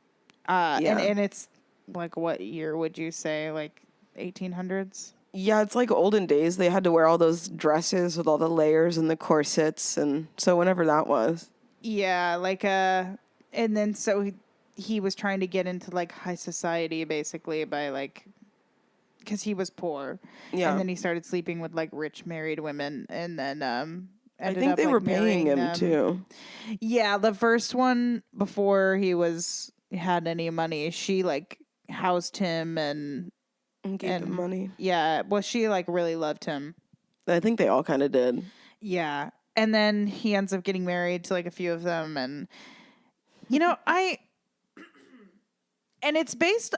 And it's like, what year would you say? Like 1800s? Yeah, it's like olden days. They had to wear all those dresses with all the layers and the corsets, and so whenever that was. Yeah, like and then so he was trying to get into like high society basically by like, because he was poor. Yeah. And then he started sleeping with like rich married women, and then I think they were paying him too. Yeah, the first one before he had any money, she like housed him and gave him money. Yeah, well, she like really loved him. I think they all kind of did. Yeah, and then he ends up getting married to like a few of them, and you know, and it's based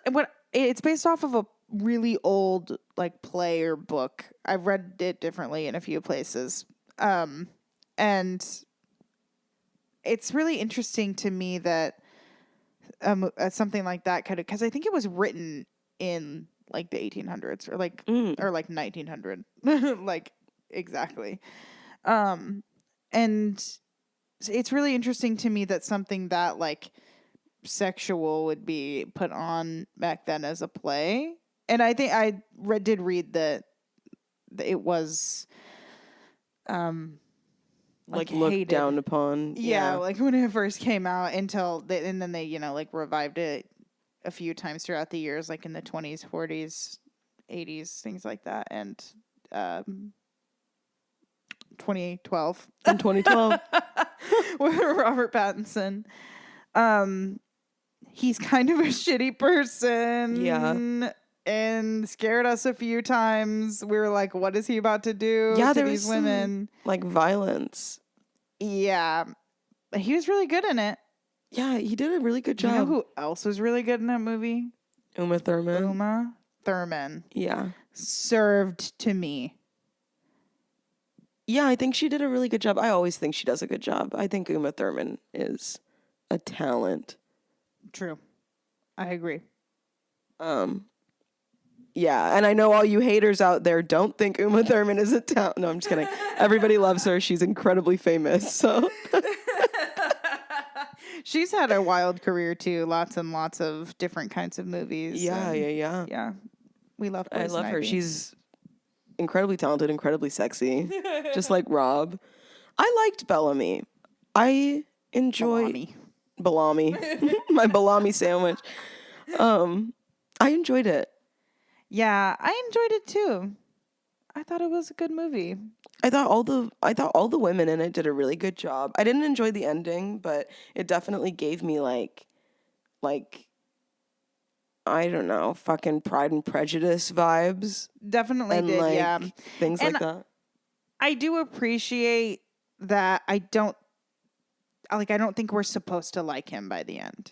off of a really old like play or book. I've read it differently in a few places, and it's really interesting to me that something like that could, because I think it was written in like the 1800s or like 1900 like exactly, and it's really interesting to me that something that like sexual would be put on back then as a play. And I think I did read that it was like looked hated. down upon. Yeah, like when it first came out and then they, you know, like revived it a few times throughout the years, like in the 20s, 40s, 80s, things like that. And 2012. In 2012. With Robert Pattinson. He's kind of a shitty person. Yeah. And scared us a few times. We were like, what is he about to do to these women? Like violence. Yeah. But he was really good in it. Yeah, he did a really good job. You know who else was really good in that movie? Uma Thurman. Uma Thurman. Yeah. Served to me. Yeah, I think she did a really good job. I always think she does a good job. I think Uma Thurman is a talent. True. I agree. Yeah, and I know all you haters out there don't think Uma Thurman is a talent. No, I'm just kidding. Everybody loves her. She's incredibly famous, so... She's had a wild career, too. Lots and lots of different kinds of movies. Yeah. Yeah. We love her. I love her. She's incredibly talented, incredibly sexy. Just like Rob. I liked Bellamy. I enjoyed... Bellamy. My Bellamy sandwich. I enjoyed it. Yeah, I enjoyed it, too. I thought it was a good movie. I thought all the women in it did a really good job. I didn't enjoy the ending, but it definitely gave me like I don't know, fucking Pride and Prejudice vibes. Definitely and did, like yeah. things And like that. I do appreciate that. I don't think we're supposed to like him by the end.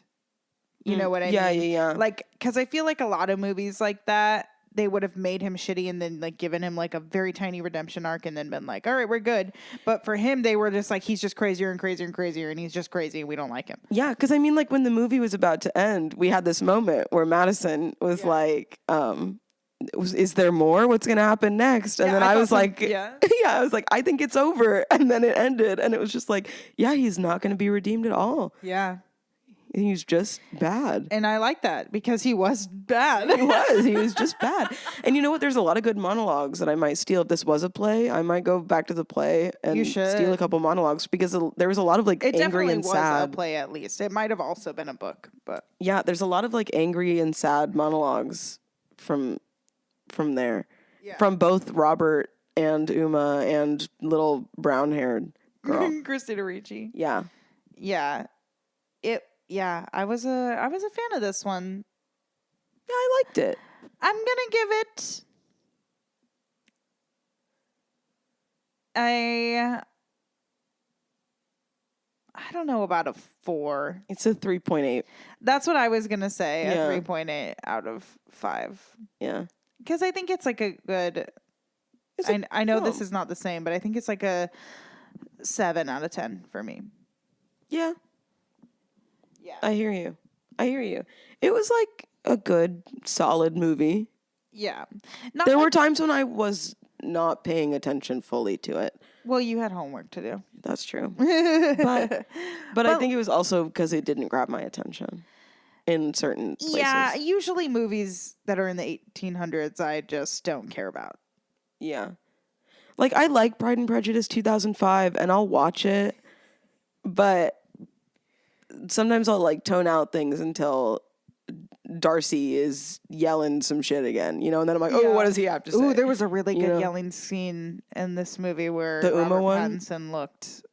You know what I mean? Yeah. Like, because I feel like a lot of movies like that, they would have made him shitty and then like given him like a very tiny redemption arc and then been like, all right, we're good. But for him, they were just like, he's just crazier and crazier and crazier and he's just crazy and we don't like him. Yeah, because I mean, like when the movie was about to end, we had this moment where Maddison was like, is there more? What's going to happen next? And then I was like, I was like, I think it's over. And then it ended. And it was just like, yeah, he's not going to be redeemed at all. Yeah. He's just bad. And I like that because he was bad. He was just bad. And you know what? There's a lot of good monologues that I might steal. If this was a play, I might go back to the play and steal a couple monologues because there was a lot of like angry and sad. It definitely was a play at least. It might have also been a book, but. Yeah, there's a lot of like angry and sad monologues from there. Yeah. From both Robert and Uma and little brown-haired girl. Christina Ricci. Yeah. Yeah. Yeah, I was a fan of this one. Yeah, I liked it. I'm gonna give it I don't know about a 4. It's a 3.8. That's what I was gonna say. A 3.8 out of 5. Yeah. Because I think it's like a good. I know this is not the same, but I think it's like a 7 out of 10 for me. Yeah. Yeah. I hear you. It was like a good, solid movie. Yeah. There were times when I was not paying attention fully to it. Well, you had homework to do. That's true. but I think it was also because it didn't grab my attention in certain places. Yeah, usually movies that are in the 1800s, I just don't care about. Yeah. Like, I like Pride and Prejudice 2005, and I'll watch it, but sometimes I'll like tone out things until Darcy is yelling some shit again, you know, and then I'm like, oh, what does he have to say? Ooh, there was a really good yelling scene in this movie where the Robert Uma one? Pattinson looked.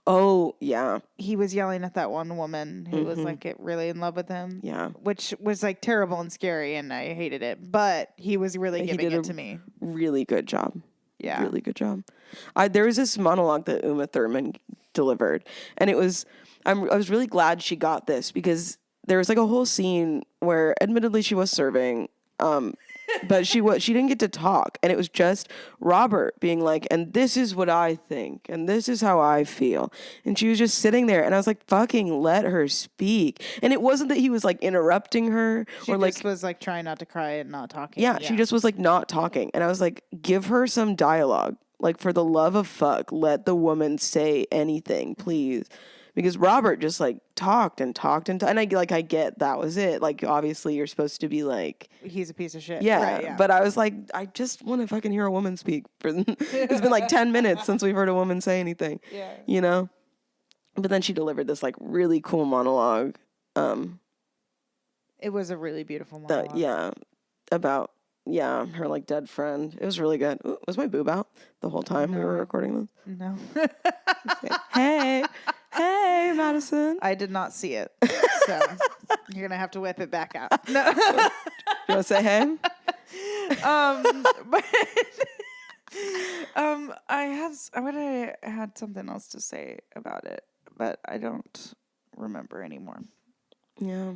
Oh, yeah. He was yelling at that one woman who was like really in love with him. Yeah. Which was like terrible and scary and I hated it, but he was really giving it to me. Really good job. Yeah. Really good job. There was this monologue that Uma Thurman delivered, and it was, I was really glad she got this because there was like a whole scene where admittedly she was serving, but she didn't get to talk, and it was just Robert being like, and this is what I think, and this is how I feel, and she was just sitting there, and I was like, fucking let her speak. And it wasn't that he was like interrupting her she or just was like trying not to cry and not talking. Yeah, she just was like not talking, and I was like, give her some dialogue, like for the love of fuck, let the woman say anything, please. Because Robert just like talked and I get that was it. Like obviously you're supposed to be like he's a piece of shit. Yeah, right, yeah. But I was like, I just want to fucking hear a woman speak. It's been like 10 minutes since we've heard a woman say anything. Yeah. You know? But then she delivered this like really cool monologue. It was a really beautiful monologue. About her like dead friend. It was really good. Ooh, was my boob out the whole time we were recording this? No. Hey, Maddison. I did not see it, so you're gonna have to whip it back out. No. You want to say hey? But I had something else to say about it, but I don't remember anymore. Yeah.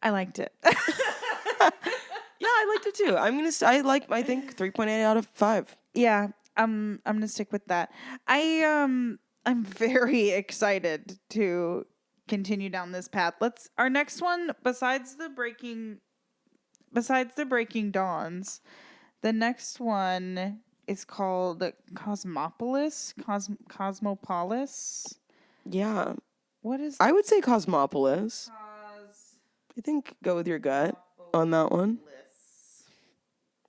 I liked it. Yeah, I liked it too. I think 3.8 out of 5. Yeah. I'm gonna stick with that. I'm very excited to continue down this path. Our next one, besides the Breaking Dawns, the next one is called Cosmopolis. Cosmopolis. Yeah. What is? I would say Cosmopolis. I think go with your gut on that one.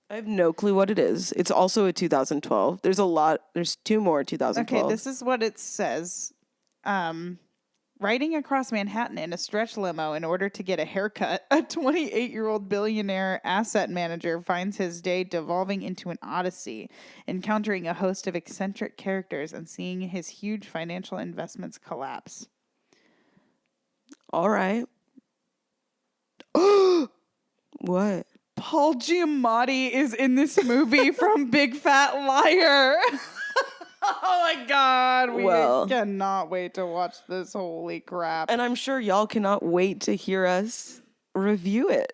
I have no clue what it is. It's also a 2012. There's 2 more 2012. Okay, this is what it says. Riding across Manhattan in a stretch limo in order to get a haircut, a 28-year-old billionaire asset manager finds his day devolving into an odyssey, encountering a host of eccentric characters and seeing his huge financial investments collapse. All right. What? Paul Giamatti is in this movie from Big Fat Liar. Oh my God. We cannot wait to watch this. Holy crap. And I'm sure y'all cannot wait to hear us review it.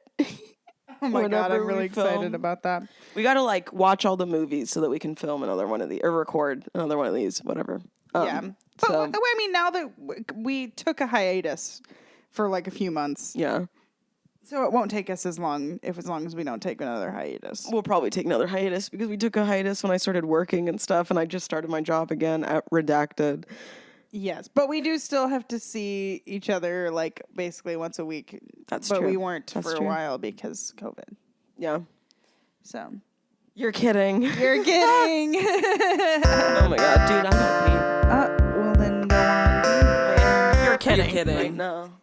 Oh my God, I'm really excited about that. We got to like watch all the movies so that we can film another one of these or record another one of these, whatever. Yeah. But I mean, now that we took a hiatus for like a few months. Yeah. So it won't take us as long as we don't take another hiatus. We'll probably take another hiatus because we took a hiatus when I started working and stuff, and I just started my job again at Redacted. Yes, but we do still have to see each other like basically once a week. That's true. But we weren't for a while because COVID. Yeah. So. You're kidding. You're kidding. Oh my God, dude, I'm gonna pee. Well then go on. You're kidding. You're kidding. No.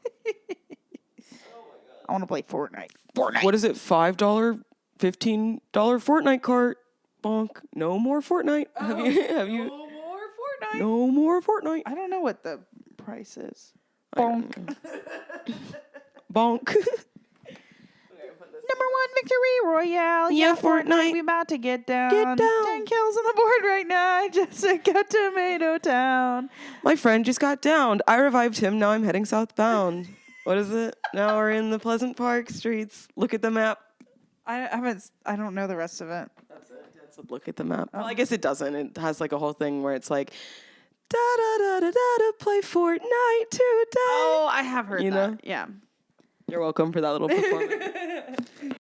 I want to play Fortnite. What is it? $5, $15 Fortnite cart. Bonk. No more Fortnite. Have you? No more Fortnite. No more Fortnite. I don't know what the price is. Bonk. Bonk. Number 1 victory royale. Yeah, Fortnite. We about to get down. Get down. 10 kills on the board right now. I just got Tomato Town. My friend just got downed. I revived him. Now I'm heading southbound. What is it? Now we're in the Pleasant Park streets. Look at the map. I don't know the rest of it. That's it. That's a look at the map. Well, I guess it doesn't. It has like a whole thing where it's like, da da da da da da, play Fortnite today. Oh, I have heard that. Know? Yeah. You're welcome for that little performance.